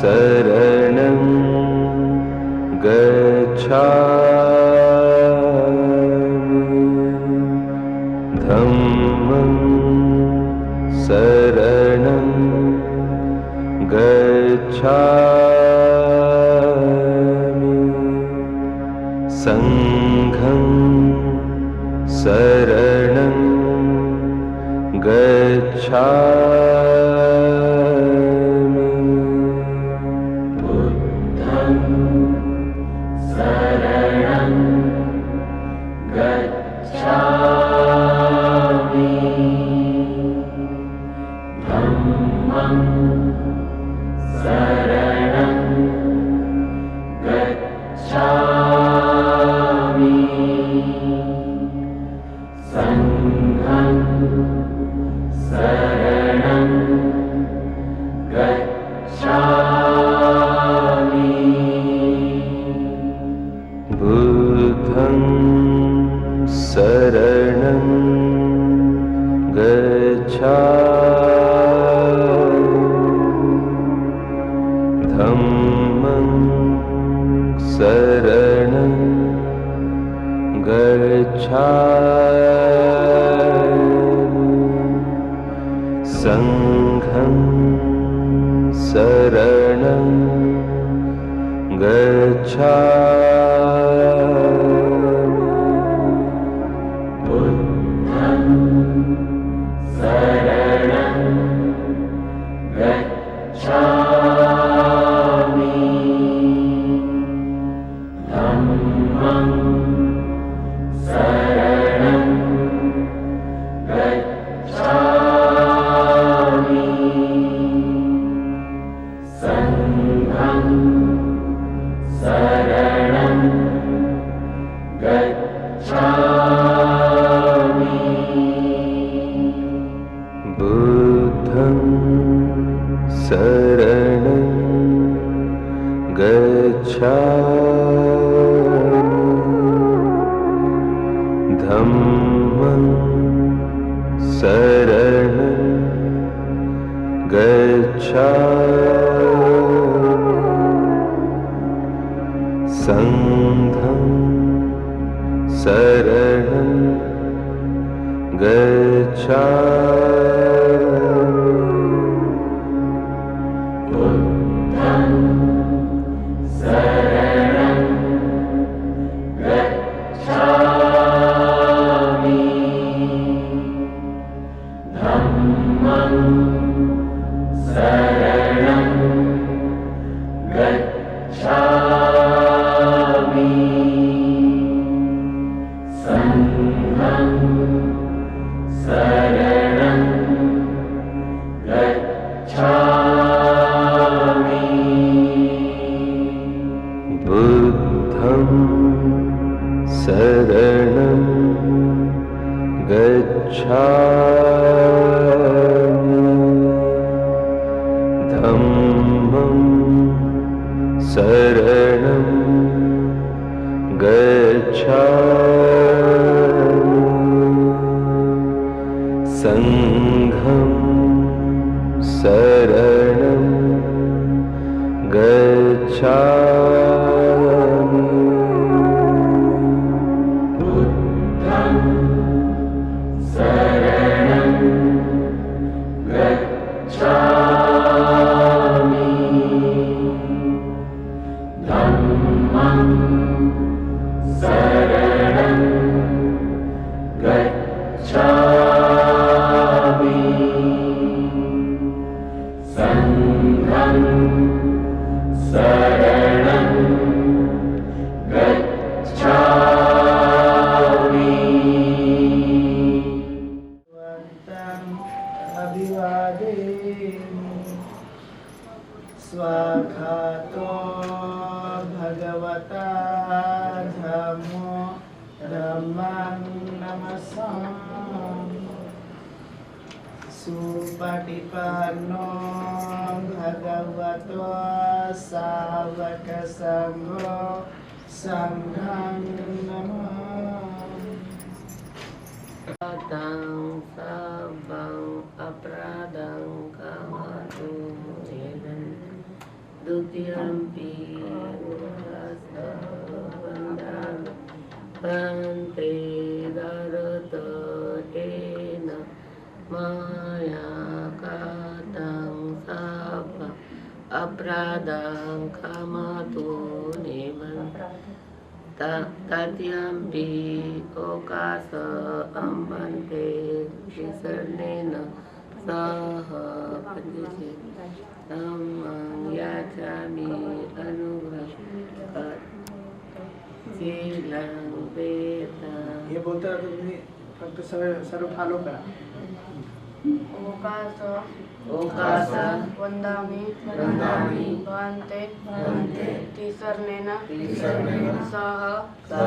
शरणं गच्छामि धम्मं शरणं गच्छामि संघं शरणं गच्छामि बुद्धं शरणं गच्छामि धम्मं शरणं गच्छामि संघं शरणं गच्छामि बुद्धं शरणं गच्छामि धम्मं शरणं गच्छामि संघं शरणं गच्छामि बुद्धं शरणं गच्छामि धम्मं शरणं गच्छामि संघं शरणं गच्छामि बुद्धं शरणं गच्छामि धम्मं शरणं गच्छामि संघं शरणं गच्छामि बुद्धं शरणं गच्छामि धम्मं शरणं गच्छामि संघं शरणं गच्छामि बुद्धं शरणं गच्छामि धम्मं शरणं गच्छामि संघं शरणं गच्छामि बुद्धं शरणं गच्छामि धम्मं शरणं गच्छामि संघं शरणं गच्छामि अभिवादेमि स्वाखातो भगवता धम्मो धम्मं नमस्सामि सुपटिपन्नो भगवतो सावक संघो संघं नमामि सर्वं अपराधं क्षमतु Dutiyampi Bante Darata Ena Maya Katang Sapa Apradang Kamatu Niman Tatyampi Okasa Ambante Sisarnena Saha Padisi Tamang Yachami Anugrah Silang Veda ये बोलते रहो तुम्ही फक्त सर्व फॉलो करा. Okasa वंदामि वन्दामि भान्ते भन्ते तिसर्णेन तिसर्णेन सह सह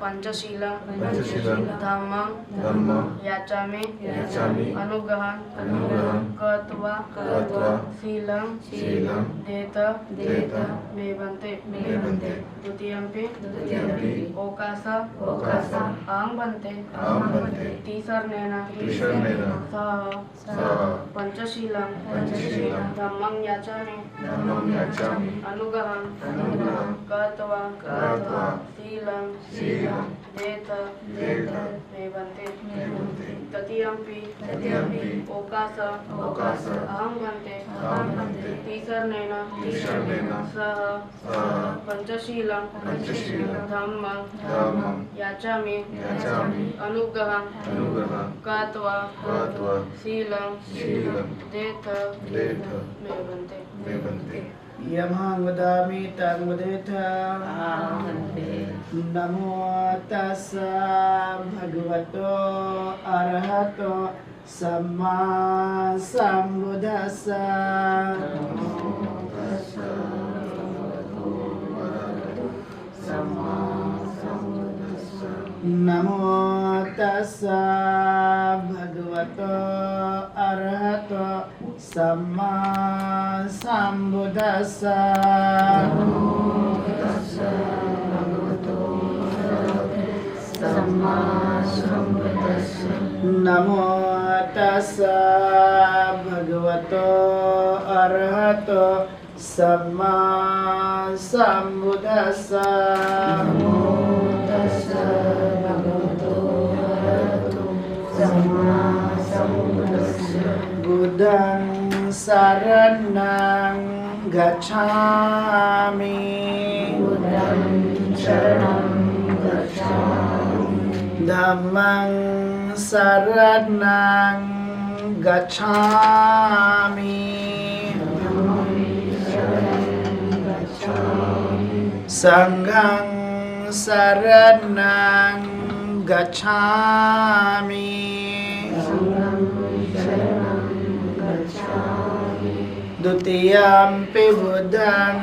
पंचशीलं पञ्चशीलं धम्मं धम्मं याचामि याचामि अनुग्रहं अनुग्रहं कृत्वा कृत्वा शीलं शीलं देत देत मे भन्ते भन्ते द्वितीयम्पि द्वितीयम्पि ओकास ओकास आं भन्ते आं भन्ते तिसर्णेन तिसर्णेन सह सह पंचशीलं पञ्चशीलं धम्मं याचामि धम्मं याचामि अनुग्रहं अनुग्रहं कृत्वा कृत्वा शीलं शीलं देत देत मे भन्ते भन्ते तृतीयम्पि तृतीयम्पि ओकास ओकास अहं भन्ते अहं भन्ते तिसर्णेन तिसर्णेन सह सह पंचशीलं पञ्चशीलं धम्मं धम्मं याचामि याचामि अनुग्रहं अनुग्रहं कृत्वा कृत्वा शीलं शीलं देत देत मे भन्ते मे भन्ते यमहं वदामि तं वदेथ. Ahante नमो तस्सा भगवतो अरहतो सम्मा सम्बुद्धस्सा. नमो तस्सा भगवतो अरहतो सम्मा सम्बुद्धस्सा. नमो तस्सा भगवतो अरहतो सम्मा सम्बुद्धस्सा. बुद्धं शरणं गच्छामि. धम्मं शरणं गच्छामि. संघं शरणं गच्छामि. द्वितीयम्पि बुद्धं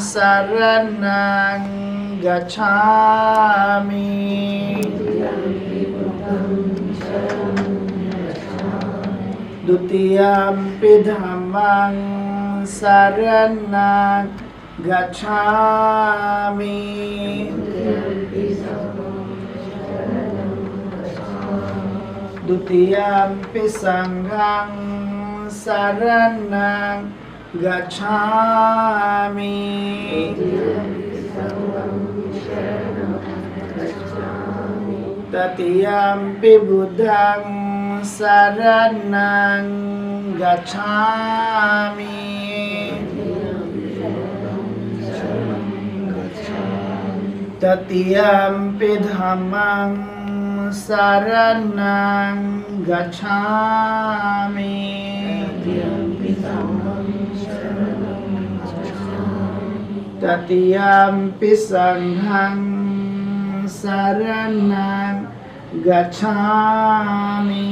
शरणं गच्छामि. द्वितीयम्पि धम्मं शरणं गच्छामि. द्वितीयम्पि संघं शरणं गच्छामि. तृतीयम्पि बुद्धं शरणं गच्छामि. तृतीयम्पि धम्मं शरणं गच्छामि. तृतीयम्पि संघं शरणं गच्छामि.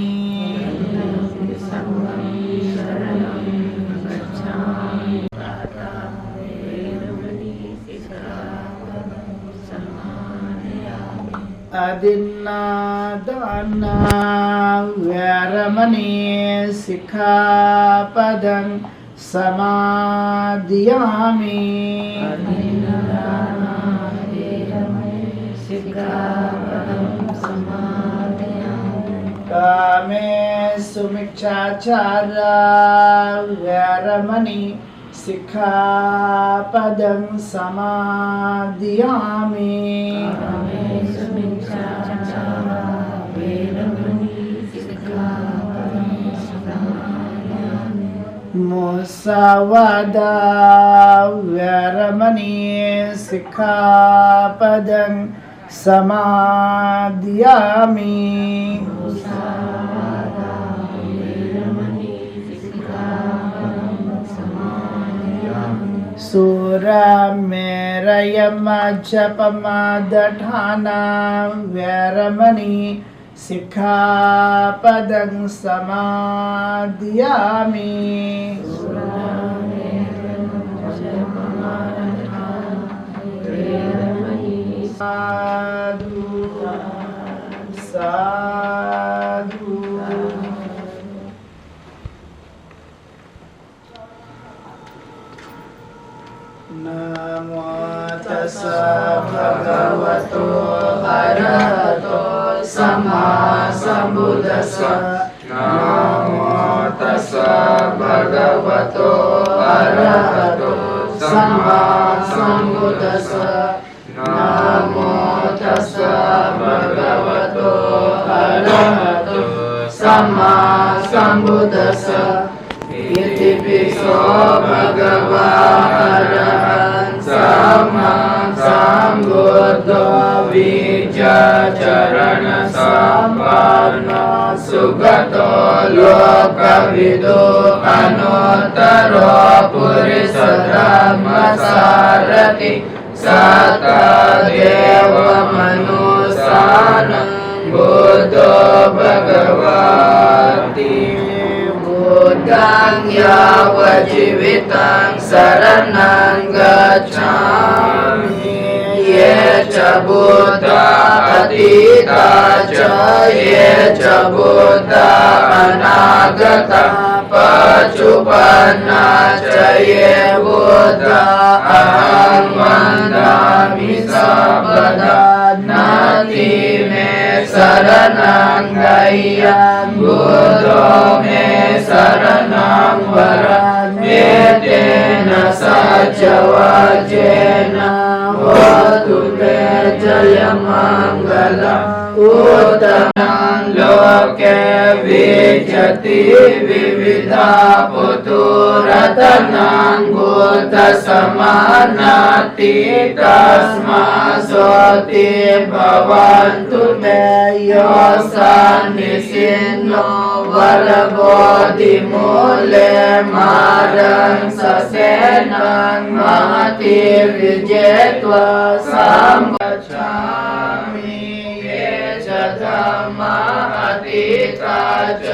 अदिन्नादाना वैरमणि सिक्खापदं समादियामि. कामेषु मिच्छाचारा वैरमणि सिक्खापदं समादियामि मुसावादा वैरमणि सिक्खापदं समादियामि सुरामेरयमजपमादठाना वैरमणि सिक्खापदं समादियामि साधु साधु नमो तस्सा भगवतो अरहतो सम्मा सम्बुद्धस्सा नमो तस्सा भगवतो अरहतो सम्मा सम्बुद्धस्सा नमो तस्सा भगवतो अरहतो सम्मा सम्बुद्धस्सा इति पिसो भगवा अरहं सम्मा सम्बुद्धो विजयचरण सम्पन्नो सुगतो लोकविदो अनुत्तरो पुरुषधर्मसारथि सतदेव मनुष्यानं बुद्धो भगवति बुद्धं यावज्जीवितं शरणं गच्छामि ये च बुद्धा अतीता च ये च बुद्धा अनागता पचुपन्ना च ये बुद्धा अहं वन्दामि सर्वदा नाति मे शरणं गय्यं बुद्धो मे शरणं वरं एतेन सच्चवचेन होतु ते जयमङ्गलम् उत्तमं लोके विजयति विविधा पुतुरतनं बुद्धसमानाति तस्मात् सोति भवन्तु ते योऽसन्निसिन्नो वरबोधिमूले मारं ससेनं महति विजेत्वा संगच्छामि धम्मा अतीता च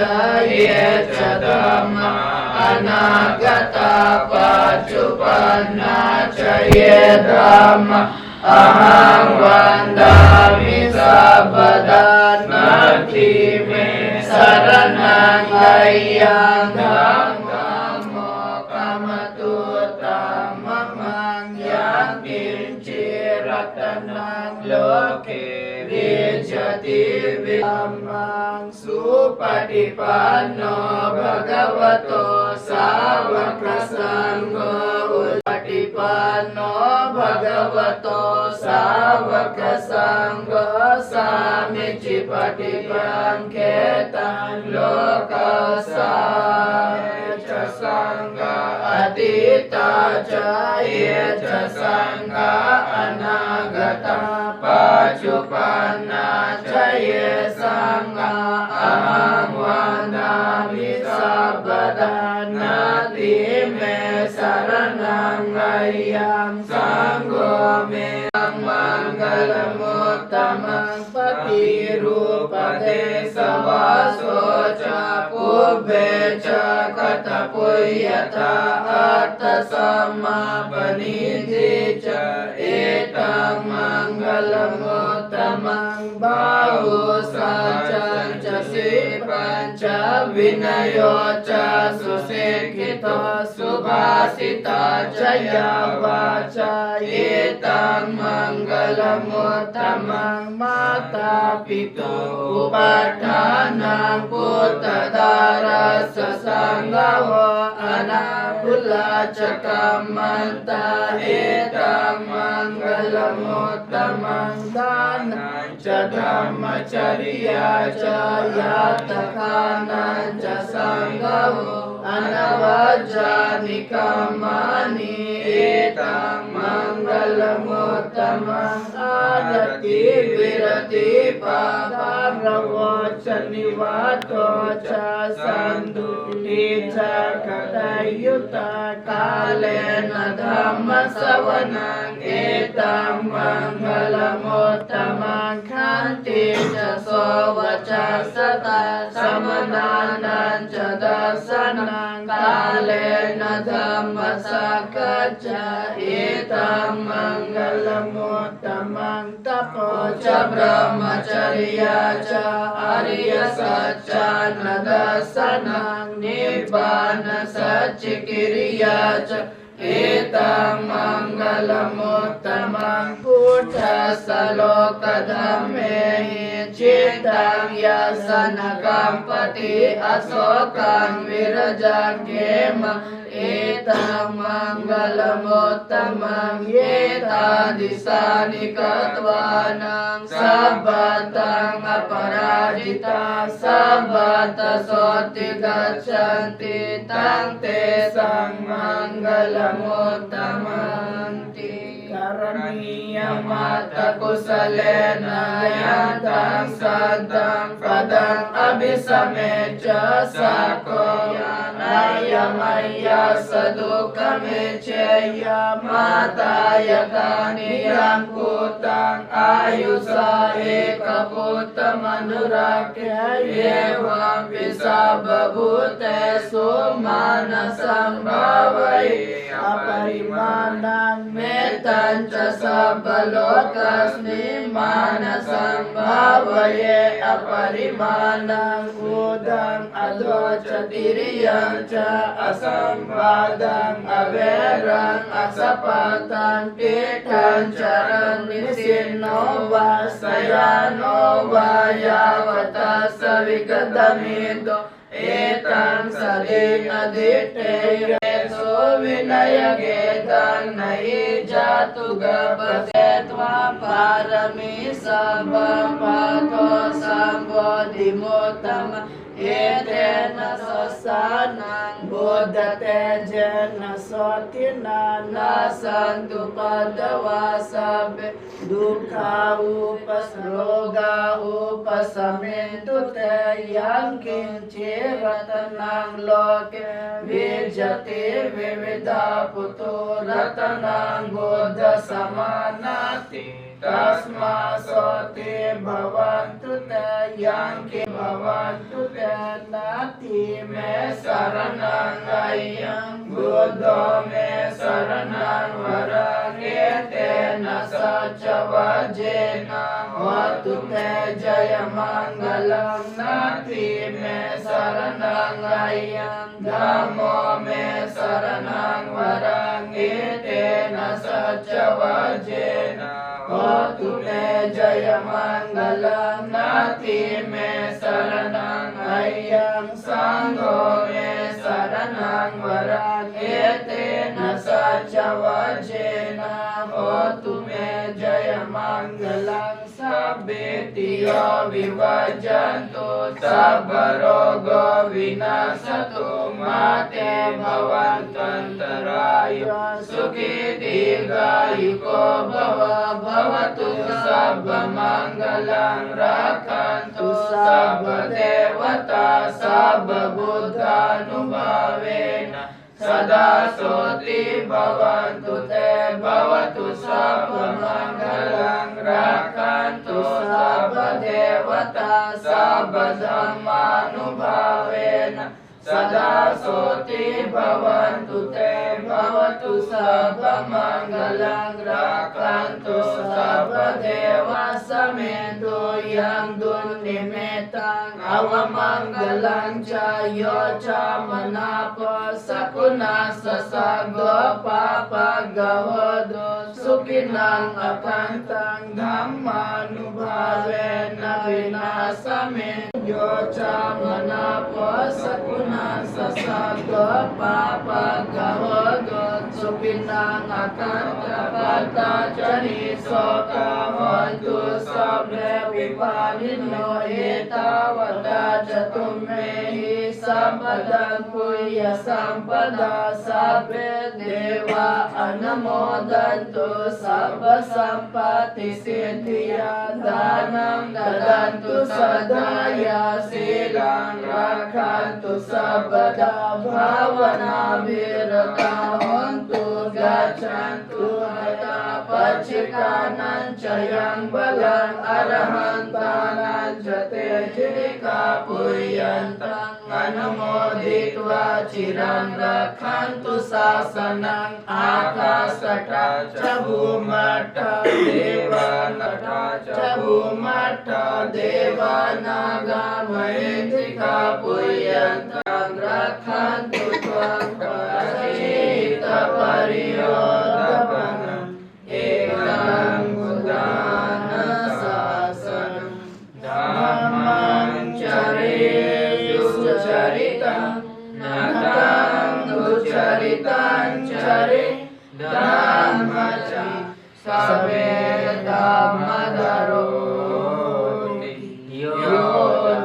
ये च धम्मा अनागता पचुपन्ना च ये धम्मा अहं वन्दामि सर्वदा नाति मे शरणं गय्यं धम्ममोक्षमतु तमं किञ्चिरतनं लोके विजयति विमं सुपटिपन्नो भगवतो सावकसङ्घो उपटिपन्नो भगवतो सावकसङ्घो सामिचिपटिपङ्केतं लोकसाच सङ्घ अतीता च ये च सङ्घ अनागता पचुपन्ना च ये सङ्घा अहं वन्दामि सर्वदा नाति मे शरणं गय्यं सङ्घो मे मङ्गलमुत्तमं पतिरूपदेशवासो च पुब्बे च कथपुय्यथा अर्थसमापनिधि च एतं मङ्गलमुत्तमं बाहुसञ्च च श्रीपञ्च च विनयो च सुशिक्षितो सुभाषिता च या वाचा एतं मङ्गलमुत्तमं माता पितु उपाठानं पुत्रदारस्य सङ्गो अनाकुला च कम्मन्ता एतं मङ्गलमुत्तमं दानं च धम्मचर्या च यातकानं च सङ्गो अनवजानि कर्माणि एतं मङ्गलमुत्तमं आदति विरति पारवो च निवातो च सन्तुष्टि च कथयुता कालेन धम्मश्रवणं एतं मङ्गलमुत्तमं क्षान्ति च सोवचा सदा समदानं च दर्शनं कालेन धम्मसकच एतं मङ्गलमुत्तमं तपो च ब्रह्मचर्या च आर्यसच्चानन्ददर्शनं निब्बानसच्चिक्रिया च एतं मङ्गलमुत्तमं पुरुषश्लोकधर्मे चित्तं यसनकम्पति अशोकं विरजङ्गेम एतं मङ्गलमुत्तमं एतादृशानि कृत्वानं सर्वतं अपराजिता सर्वतः सोऽति गच्छन्ति तं तेषां मङ्गलमुत्तमन्ति करणीयमात्तकुशलेन यन्तं सन्तं पदम् अभिसमेच्य सको नयमय्य सदुःखमेच्यय माताय कानियं पुत्रं आयुषा एकपुत्रमनुराख्य एवं सर्वभूतेषु मानसं भावय अपरिमाणं मेतं च सर्वलोकस्मिन् मानसं भावये अपरिमाणं ऊर्ध्वम् अधो च तिर्यं च असंवादं अवैरं असपथं पीठं चरं निशिनो वा शयानो वा यावता सविगतमिदो एतं सदिनदिष्टेयसो विनयगेदं नहि जातु गपते त्वां पारमी सर्वं पातो सम्बोधिमुत्तमम् एतेन ससानं बोधते जेन सोतिना न सन्तु पदवा सभ्ये दुःखा उपसरोगा उपशमेन्तु ते यं किञ्चिरत्नं लोके विजयते विविधा पुतो रत्नं बोधसमानाति तस्मात् सोते भवन्तु ते यं कि भवन्तु ते नाति मे शरणं अयं बुद्धो मे शरणं वरं एतेन सचवजेन होतु ते जयमङ्गलं नाति मे शरणं अयं धम्मो मे शरणं वरं एतेन सचवजेन होतु मे जयमङ्गलं नाति मे शरणं अयं सङ्घो मे शरणं वरं एतेन सचवजेन होतु मे जयमङ्गलं सभ्येतियो विभजन्तु सर्वरोगो विनाशतु माते भवन्तन्तरायो सुखी दीर्घायुको भवतु सर्वमङ्गलं रक्षन्तु सर्वदेवता सर्वबुद्धानुभावेन सदा सोति भवन्तु ते भवतु सर्वमङ्गलं रक्षन्तु सर्वदेवता सर्वधर्मानुभावेन सदा सोति भवन्तु ते भवतु सर्वमङ्गलं रक्षन्तु सर्वदेवा समेतो yang dunnimetang avamanggalang ca yo ca manapa sakuna sasago papagahodo sukinang akantang dhammanubhavena vinasamin yo ca manapa sakuna sasago papagahodo sukinang akantang pata jani soka hontu sabde viparino etavada jatumehi sampadang puya sampada sabbe deva anamodantu sabba sampati siddhiya danam dadantu sadaya silang rakhantu sabada bhavana virata hontu gachantu hata pachikanam chayang balang arahantanam jate jika puyantang anumoditva chiran rakhantu sasanang akasata chabumata devanata chabumata devanaga mahendika puyantang rakhantu tvang parajita pariyodapanam ekam udana sasanam dhammam chariyu charitam nadam ducharitam chari dhammacha sabe dhammadaro yo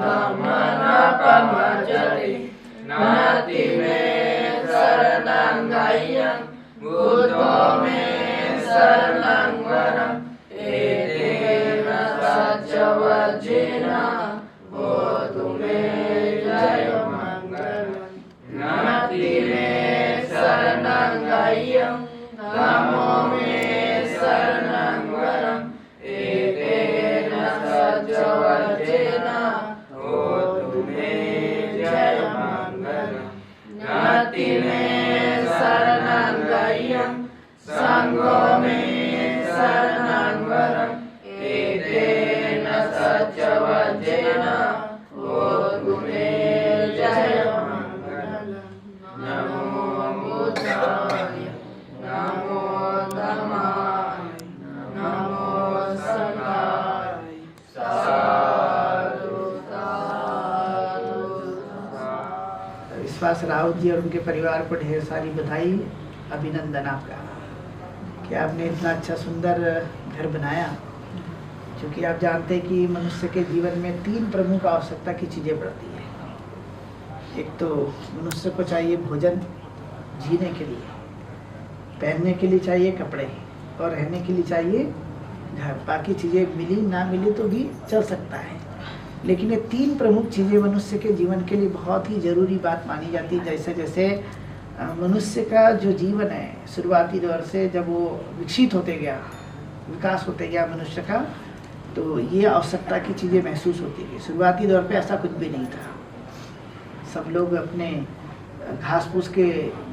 dhammana pamachari nati me saranang gayam buddho me saranang varam etena satchavajena hotu me jaya mangalam nati me saranang gayam dhammo me saranang varam etena satchavajena hotu me jaya mangalam nati me saranang gayam sangho me saranang varam etena satchavajena hotu me jaya mangalam namo buddhaya namo dhammaya namo sanghaya sadhu sadhu विश्वास राउत जी और उनके परिवार को ढेर सारी बधाई, अभिनंदन आपका कि आपने इतना अच्छा सुंदर घर बनाया। क्योंकि आप जानते हैं कि मनुष्य के जीवन में 3 प्रमुख आवश्यकता की चीज़ें पड़ती है। एक तो मनुष्य को चाहिए भोजन जीने के लिए, पहनने के लिए चाहिए कपड़े और रहने के लिए चाहिए घर। बाकी चीज़ें मिली ना मिली तो भी चल सकता है, लेकिन ये 3 प्रमुख चीज़ें मनुष्य के जीवन के लिए बहुत ही ज़रूरी बात मानी जाती है। जैसे जैसे मनुष्य का जो जीवन है शुरुआती दौर से जब वो विकसित होते गया, विकास होते गया मनुष्य का, तो ये आवश्यकता की चीज़ें महसूस होती गई। शुरुआती दौर पे ऐसा कुछ भी नहीं था, सब लोग अपने घास फूस के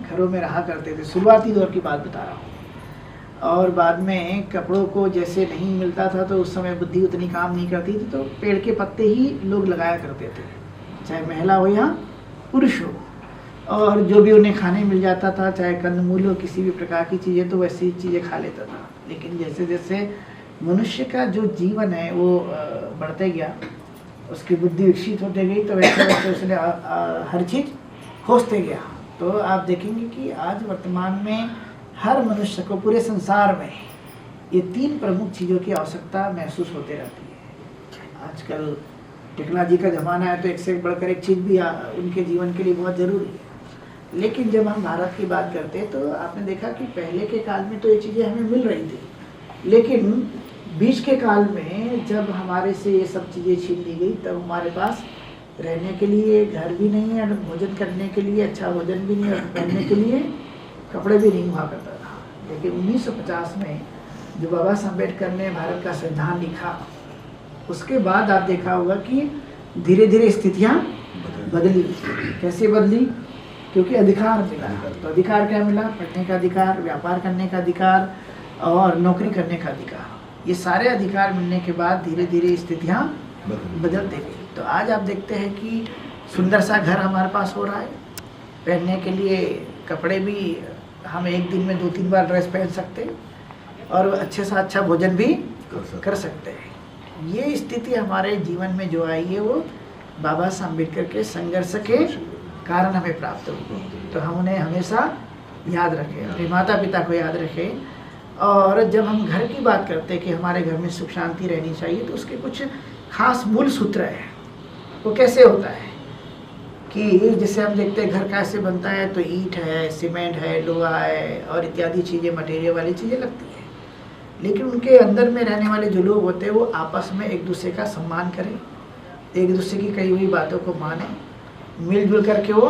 घरों में रहा करते थे। शुरुआती दौर की बात बता रहा हूँ। और बाद में कपड़ों को जैसे नहीं मिलता था तो उस समय बुद्धि उतनी काम नहीं करती थी, तो पेड़ के पत्ते ही लोग लगाया करते थे, चाहे महिला हो या पुरुष हो। और जो भी उन्हें खाने मिल जाता था, चाहे कंदमूल हो, किसी भी प्रकार की चीज़ें, तो वैसी चीज़ें खा लेता था। लेकिन जैसे जैसे मनुष्य का जो जीवन है वो बढ़ते गया, उसकी बुद्धि विकसित होते गई, तो वैसे वैसे उसने हर चीज़ खोजते गया। तो आप देखेंगे कि आज वर्तमान में हर मनुष्य को पूरे संसार में ये 3 प्रमुख चीज़ों की आवश्यकता महसूस होते रहती है। आजकल टेक्नोलॉजी का ज़माना है, तो एक से बढ़कर एक चीज़ भी उनके जीवन के लिए बहुत ज़रूरी है। लेकिन जब हम भारत की बात करते हैं तो आपने देखा कि पहले के काल में तो ये चीज़ें हमें मिल रही थी, लेकिन बीच के काल में जब हमारे से ये सब चीज़ें छीन ली गई, तब हमारे पास रहने के लिए घर भी नहीं है, भोजन करने के लिए अच्छा भोजन भी नहीं है, पहनने के लिए कपड़े भी नहीं हुआ करता था। लेकिन 1950 में जो बाबा साहब अम्बेडकर ने भारत का संविधान लिखा, उसके बाद आप देखा होगा कि धीरे धीरे स्थितियाँ बदली। कैसे बदली? क्योंकि अधिकार मिला। तो अधिकार क्या मिला? पढ़ने का अधिकार, व्यापार करने का अधिकार और नौकरी करने का अधिकार। ये सारे अधिकार मिलने के बाद धीरे धीरे स्थितियाँ बदलते गए। तो आज आप देखते हैं कि सुंदर सा घर हमारे पास हो रहा है, पहनने के लिए कपड़े भी हम एक दिन में 2-3 बार ड्रेस पहन सकते हैं और अच्छे से अच्छा भोजन भी कर सकते हैं। ये स्थिति हमारे जीवन में जो आई है वो बाबा साहब अम्बेडकर के संघर्ष के कारण हमें प्राप्त हुई है। तो हम उन्हें हमेशा याद रखें, अपने माता पिता को याद रखें। और जब हम घर की बात करते हैं कि हमारे घर में सुख शांति रहनी चाहिए, तो उसके कुछ खास मूल सूत्र हैं। वो कैसे होता है कि जैसे हम देखते हैं घर कैसे बनता है, तो ईंट है, सीमेंट है, लोहा है और इत्यादि चीज़ें, मटेरियल वाली चीज़ें लगती हैं। लेकिन उनके अंदर में रहने वाले जो लोग होते हैं वो आपस में एक दूसरे का सम्मान करें, एक दूसरे की कही हुई बातों को माने, मिलजुल करके वो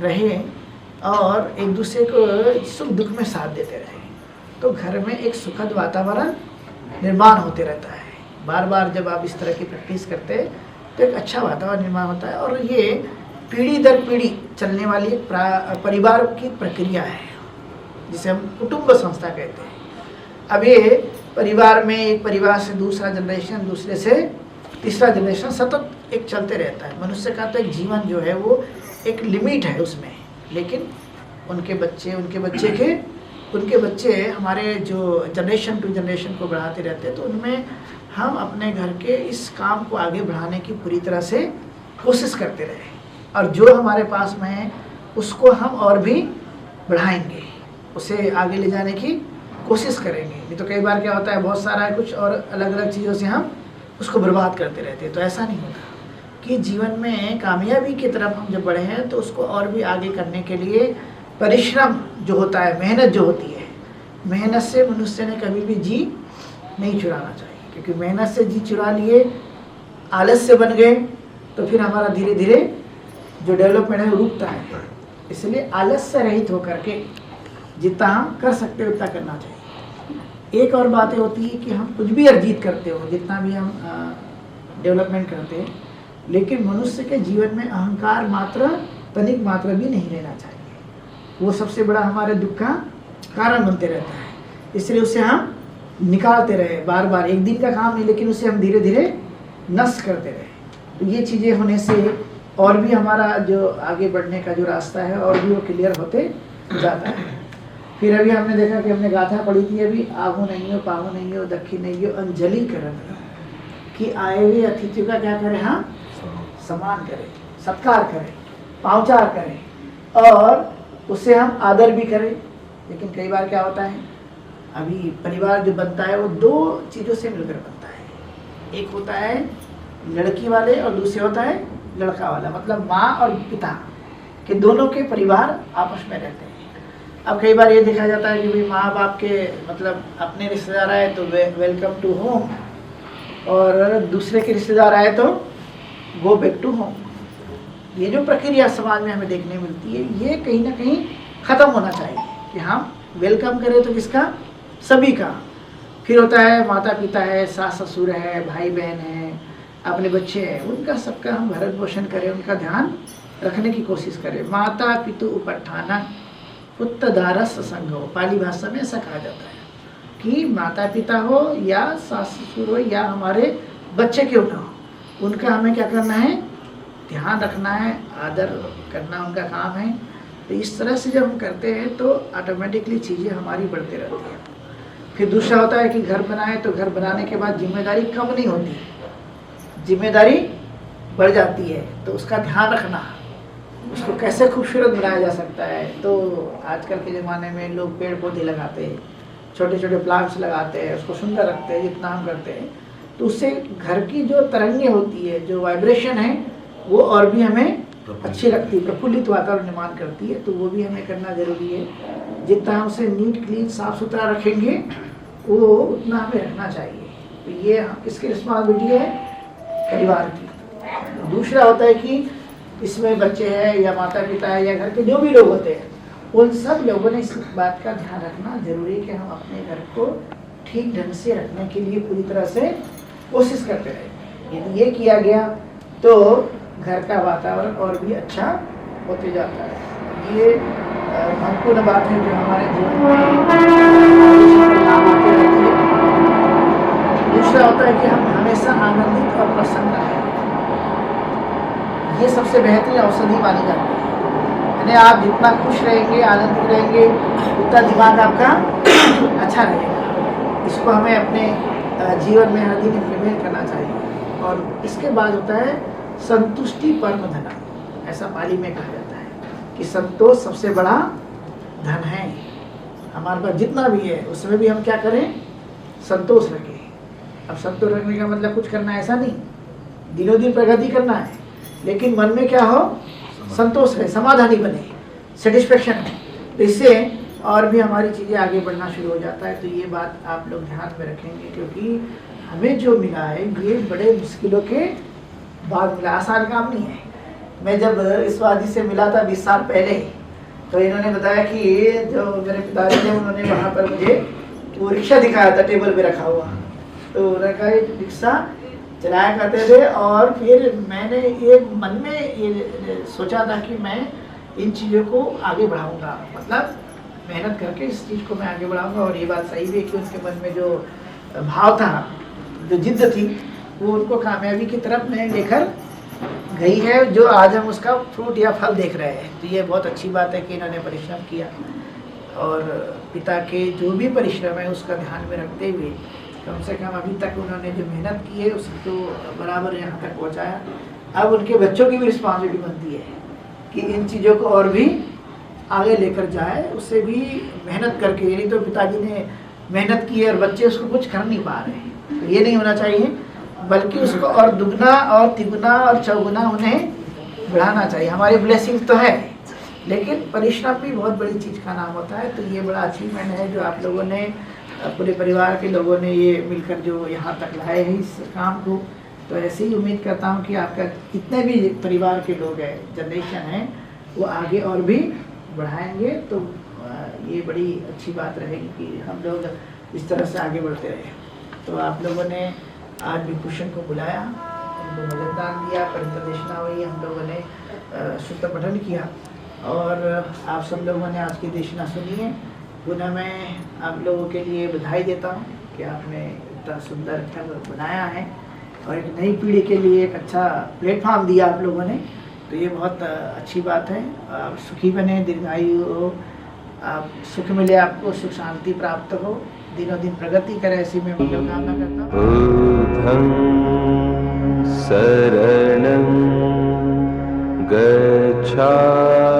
रहें और एक दूसरे को सुख दुख में साथ देते रहें। तो घर में एक सुखद वातावरण निर्माण होते रहता है। बार बार जब आप इस तरह की प्रैक्टिस करते हैं तो एक अच्छा वातावरण निर्माण होता है और ये पीढ़ी दर पीढ़ी चलने वाली एक परिवार की प्रक्रिया है, जिसे हम कुटुंब संस्था कहते हैं। अब ये परिवार में एक परिवार से दूसरा जनरेशन, दूसरे से तीसरा जनरेशन सतत एक चलते रहता है। मनुष्य का तो एक जीवन जो है वो एक लिमिट है उसमें, लेकिन उनके बच्चे हमारे जो जनरेशन टू जनरेशन को बढ़ाते रहते हैं। तो उनमें हम अपने घर के इस काम को आगे बढ़ाने की पूरी तरह से कोशिश करते रहे और जो हमारे पास में है उसको हम और भी बढ़ाएंगे, उसे आगे ले जाने की कोशिश करेंगे। नहीं तो कई बार क्या होता है, बहुत सारा है कुछ और अलग अलग चीज़ों से हम उसको बर्बाद करते रहते हैं। तो ऐसा नहीं होता कि जीवन में कामयाबी की तरफ हम जब बढ़े हैं तो उसको और भी आगे करने के लिए परिश्रम जो होता है, मेहनत जो होती है, मेहनत से मनुष्य ने कभी भी जी नहीं चुराना चाहिए। क्योंकि मेहनत से जी चुरा लिए, आलस्य बन गए, तो फिर हमारा धीरे धीरे जो डेवलपमेंट है वो रुकता है। इसलिए आलस्य रहित होकर के जितना हम कर सकते हैं उतना करना चाहिए। एक और बातें होती है कि हम कुछ भी अर्जित करते हो, जितना भी हम डेवलपमेंट करते हैं, लेकिन मनुष्य के जीवन में अहंकार मात्र तनिक मात्र भी नहीं रहना चाहिए। वो सबसे बड़ा हमारे दुख का कारण बनते रहता है। इसलिए उसे हम निकालते रहे बार बार, एक दिन का काम नहीं, लेकिन उसे हम धीरे धीरे नष्ट करते रहे। तो ये चीज़ें होने से और भी हमारा जो आगे बढ़ने का जो रास्ता है और भी वो क्लियर होते जाता है। फिर अभी हमने देखा कि हमने गाथा पढ़ी थी अभी, आहू नहीं हो, पाहू नहीं हो, दक्षिण नहीं हो, अंजलि करें कि आए हुए अतिथि का क्या करें, हम सम्मान करें, सत्कार करें, पाँवचार करें और उससे हम आदर भी करें। लेकिन कई बार क्या होता है, अभी परिवार जो बनता है वो दो चीज़ों से मिलकर बनता है। एक होता है लड़की वाले और दूसरे होता है लड़का वाला, मतलब माँ और पिता के दोनों के परिवार आपस में रहते हैं। अब कई बार ये देखा जाता है कि भाई माँ बाप के मतलब अपने रिश्तेदार आए तो वेलकम टू होम, और दूसरे के रिश्तेदार आए तो गो बैक टू होम। ये जो प्रक्रिया समाज में हमें देखने मिलती है, ये कहीं ना कहीं ख़त्म होना चाहिए कि हम वेलकम करें तो किसका, सभी का। फिर होता है माता पिता है, सास ससुर है, भाई बहन है, अपने बच्चे हैं, उनका सबका हम भरण पोषण करें, उनका ध्यान रखने की कोशिश करें। माता पितु उपट्ठाना पुत्र दारस संग हो, पाली भाषा में ऐसा कहा जाता है कि माता पिता हो या सास ससुर हो या हमारे बच्चे क्यों ना हो, उनका हमें क्या करना है, ध्यान रखना है, आदर करना उनका काम है। तो इस तरह से जब हम करते हैं तो ऑटोमेटिकली चीज़ें हमारी बढ़ते रहती हैं। फिर दूसरा होता है कि घर बनाए तो घर बनाने के बाद जिम्मेदारी कम नहीं होती, जिम्मेदारी बढ़ जाती है। तो उसका ध्यान रखना, उसको कैसे खूबसूरत बनाया जा सकता है। तो आजकल के ज़माने में लोग पेड़ पौधे लगाते हैं, छोटे छोटे प्लांट्स लगाते हैं, उसको सुंदर रखते हैं। जितना हम करते हैं तो उससे घर की जो तरंगे होती है, जो वाइब्रेशन है, वो और भी हमें अच्छी लगती है, प्रफुल्लित वातावरण निर्माण करती है। तो वो भी हमें करना जरूरी है। जितना हम उसे नीट क्लीन साफ सुथरा रखेंगे वो उतना हमें रखना चाहिए। तो ये किसकी रिस्पॉन्सिबिलिटी है, परिवार की। दूसरा होता है कि इसमें बच्चे हैं या माता पिता है या घर के जो भी लोग होते हैं, उन सब लोगों ने इस बात का ध्यान रखना जरूरी है कि हम अपने घर को ठीक ढंग से रखने के लिए पूरी तरह से कोशिश करते रहे। यदि ये किया गया तो घर का वातावरण और भी अच्छा होते जाता है। ये महत्वपूर्ण बात है जो हमारे जीवन में काम आती रहती है। दूसरा होता है कि हम हमेशा आनंदित और प्रसन्न रहे। ये सबसे बेहतरीन औषधि मानी जाती है। यानी आप जितना खुश रहेंगे, आनंदित रहेंगे, उतना दिमाग आपका अच्छा रहेगा। इसको हमें अपने जीवन में हर दिन इम्प्लीमेंट करना चाहिए। और इसके बाद होता है संतुष्टि परम धनम। ऐसा पाली में कहा जाता है कि संतोष सबसे बड़ा धन है। हमारे पास जितना भी है उसमें भी हम क्या करें, संतोष रखें। अब संतोष रखने का मतलब कुछ करना ऐसा नहीं, दिनों दिन प्रगति करना है, लेकिन मन में क्या हो, संतोष है, समाधानी बने, सेटिस्फेक्शन है। तो इससे और भी हमारी चीज़ें आगे बढ़ना शुरू हो जाता है। तो ये बात आप लोग ध्यान में रखेंगे, क्योंकि हमें जो मिला है ये बड़े मुश्किलों के बाद मिला, आसान काम नहीं है। मैं जब इस वादी से मिला था 20 साल पहले, तो इन्होंने बताया कि ये जो मेरे पिताजी थे उन्होंने वहाँ पर मुझे वो रिक्शा दिखाया था टेबल पे रखा हुआ। तो उन्होंने कहा ये रिक्शा चलाया करते थे। और फिर मैंने ये मन में ये सोचा था कि मैं इन चीज़ों को आगे बढ़ाऊँगा, मतलब मेहनत करके इस चीज़ को मैं आगे बढ़ाऊँगा। और ये बात सही भी है कि उनके मन में जो भाव था, जो जिद्द थी, वो उनको कामयाबी की तरफ में लेकर गई है, जो आज हम उसका फ्रूट या फल देख रहे हैं। तो ये बहुत अच्छी बात है कि इन्होंने परिश्रम किया, और पिता के जो भी परिश्रम है उसका ध्यान में रखते हुए कम से कम अभी तक उन्होंने जो मेहनत की है उसको बराबर यहाँ तक पहुँचाया। अब उनके बच्चों की भी रिस्पॉन्सिबिलिटी बनती है कि इन चीज़ों को और भी आगे लेकर जाए, उससे भी मेहनत करके। यानी तो पिताजी ने मेहनत की है और बच्चे उसको कुछ कर नहीं पा रहे हैं, तो ये नहीं होना चाहिए, बल्कि उसको और दुगना और तिगुना और चौगुना उन्हें बढ़ाना चाहिए। हमारी ब्लेसिंग तो है, लेकिन परिश्रम भी बहुत बड़ी चीज़ का नाम होता है। तो ये बड़ा अचीवमेंट है जो आप लोगों ने, पूरे परिवार के लोगों ने ये मिलकर जो यहाँ तक लाए हैं इस काम को। तो ऐसे ही उम्मीद करता हूँ कि आपका जितने भी परिवार के लोग हैं, जनरेशन हैं, वो आगे और भी बढ़ाएंगे। तो ये बड़ी अच्छी बात रहेगी कि हम लोग इस तरह से आगे बढ़ते रहे। तो आप लोगों ने आज भी कृष्ण को बुलाया, उनको भजनदान दिया, परितदेशना हुई, हम लोगों ने शुद्ध पठन किया, और आप सब लोगों ने आज की देशना सुनी है। पुनः मैं आप लोगों के लिए बधाई देता हूँ कि आपने इतना सुंदर घर बनाया है और एक नई पीढ़ी के लिए एक अच्छा प्लेटफॉर्म दिया आप लोगों ने। तो ये बहुत अच्छी बात है। आप सुखी बने, दीर्घायु हो, आप सुख मिले, आपको सुख शांति प्राप्त हो, दिनों दिन प्रगति करे, ऐसी मैं मंगल कामना करता हूँ। बुद्धं शरणं गच्छामि,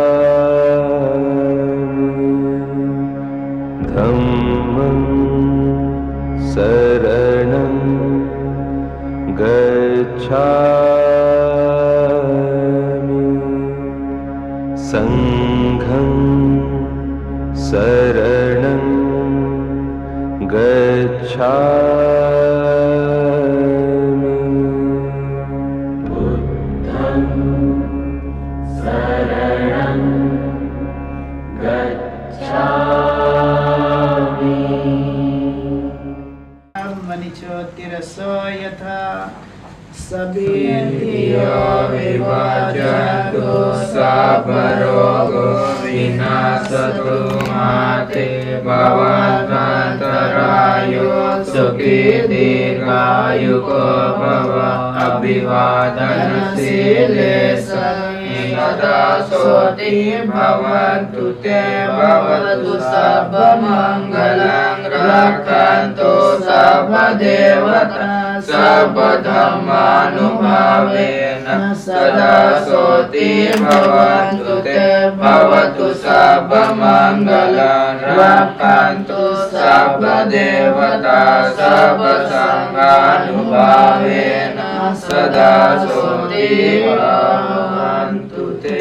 धम्मं शरणं गच्छामि, संघं शरणं गच्छामि, बुद्धं शरणं गच्छामि। मनिचोतिरसो यथा Sabityo vivajatu sabharogo vinasatu mate bhavatantarayo sukhi dirghayuko bhava abhivadana sile sada soti bhavantu te bhavatu sabba mangalang rakhantu sabba devata sabba dhammanubhavena sada soti bhavantu te bhavatu sabba mangalang rakhantu sabba devata sabba sanghanubhavena sada soti bhavantu te.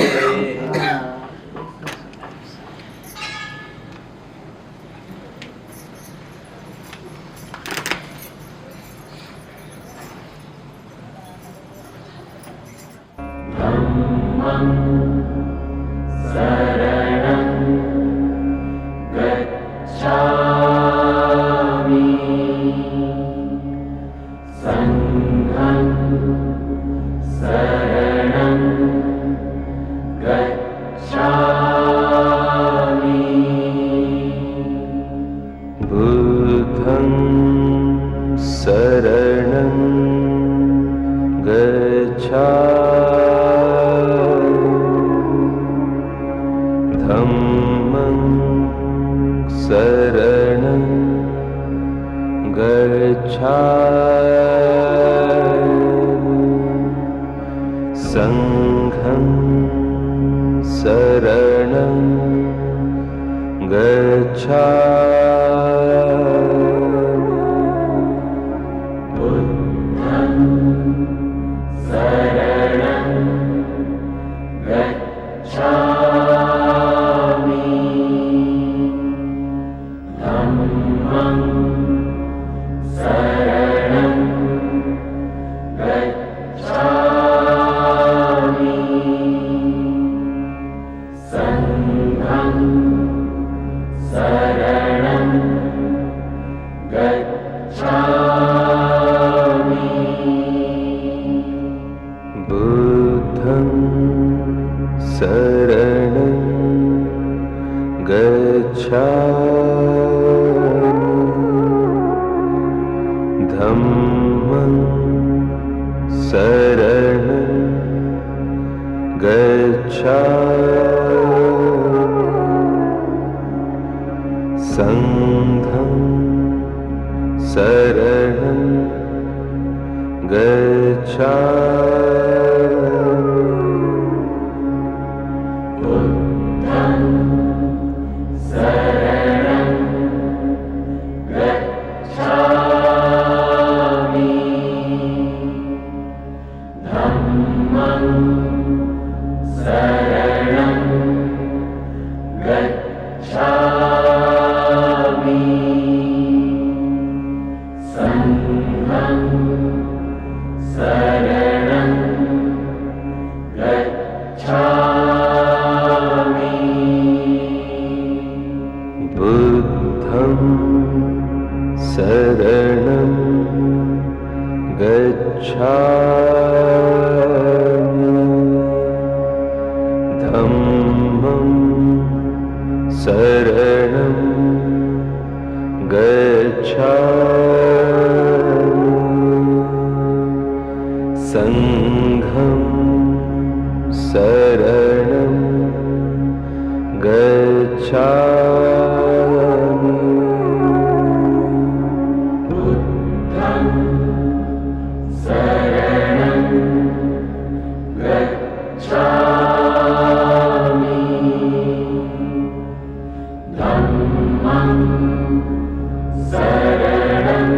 धम्मं शरणं गच्छामि, संघं शरणं गच्छामि, बुद्धं शरणं गच्छामि धम्मं शरणं गच्छामि संघं शरणं गच्छामि बुद्धं शरणं गच्छामि धम्मं शरणं गच्छामि संघं शरणं गच्छामि बुद्धं शरणं गच्छामि धम्मं शरणं गच्छामि संघं शरणं गच्छामि बुद्धं शरणं गच्छामि धम्मं शरणं गच्छामि संघं शरणं गच्छामि बुद्धं शरणं गच्छामि धम्मं शरणं गच्छामि संघं शरणं गच्छामि बुद्धं शरणं गच्छामि धम्मं शरणं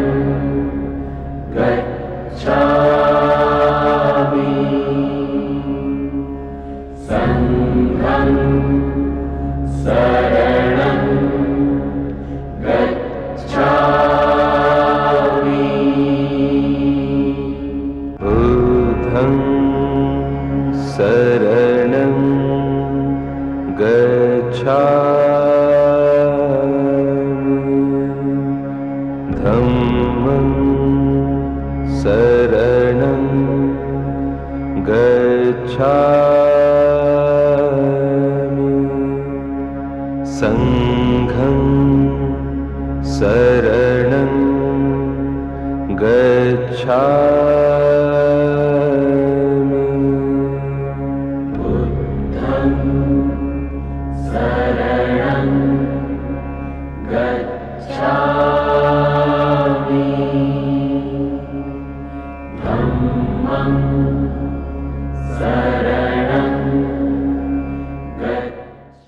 गच्छामि संघं शरणं गच्छामि बुद्धं शरणं गच्छामि धम्मं शरणं गच्छामि संघं शरणं गच्छामि